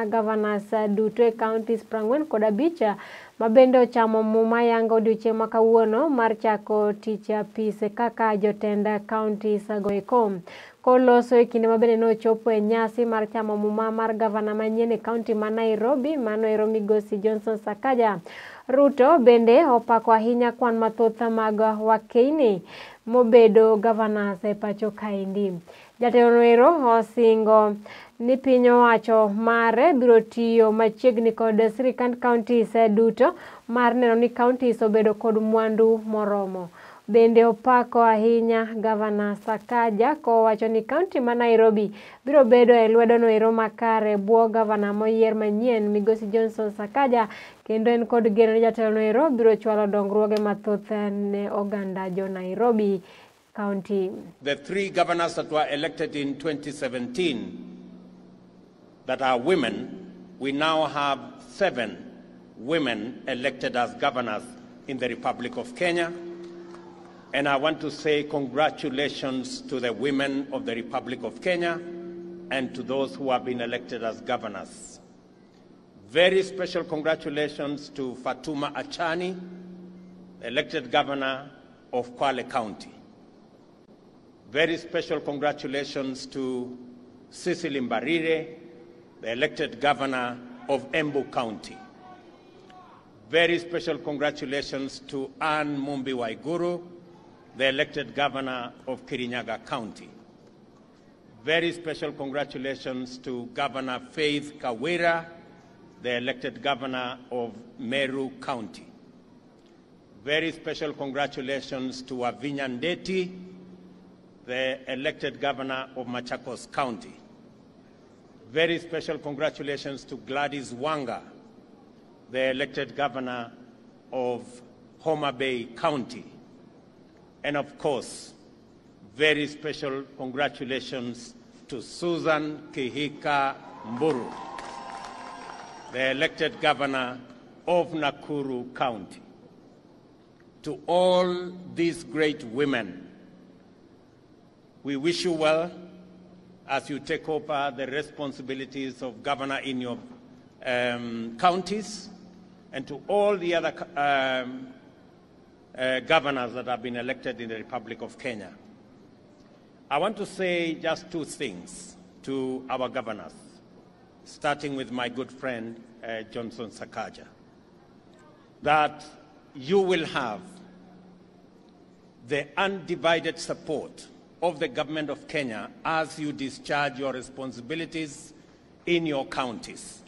Gavanas duto e counties prang'wen kod abich mabende ochamo Muma yango odiochieng' ma kawuono mar chako tich apis kaka jotend counties go eko. Koloso e kinde mabende nochopo e nyasi mar chamo Muma mar gavana manyien e kaunti ma Nairobi, mano ero migosi Johnson Sakaja. Ruto bende opako ahinya kwan mathoth mag wakeini mobedo Gavanas e pacho kaendi. Jatelo ero osingo ni piny owacho mare biro tiyo machiegni kod sirikand counties duto mar neno ni counties obedo kod mwandu moromo. Bende opako ahinya Gavana Sakaja kowacho ni county ma Nairobi biro bedo e lwedo no ero makare bwo gavana Moyier manyien migosi Johnson Sakaja, kendo en kod geno ni jatelo no ero biro chwalo dongruoge mathoth ne oganda jo Nairobi County. The 3 governors that were elected in 2017 that are women, we now have 7 women elected as governors in the Republic of Kenya. And I want to say congratulations to the women of the Republic of Kenya and to those who have been elected as governors. Very special congratulations to Fatuma Achani, elected governor of Kwale County. Very special congratulations to Cecily Mbarire, the elected governor of Embu County. Very special congratulations to Anne Mumbi Waiguru, the elected governor of Kirinyaga County. Very special congratulations to Governor Faith Kawira, the elected governor of Meru County. Very special congratulations to Avinya Ndeti, the elected governor of Machakos County. Very special congratulations to Gladys Wanga, the elected governor of Homa Bay County. And of course, very special congratulations to Susan Kihika Mburu, the elected governor of Nakuru County. To all these great women, we wish you well as you take over the responsibilities of governor in your counties, and to all the other governors that have been elected in the Republic of Kenya. I want to say just 2 things to our governors, starting with my good friend Johnson Sakaja, that you will have the undivided support of the government of Kenya as you discharge your responsibilities in your counties.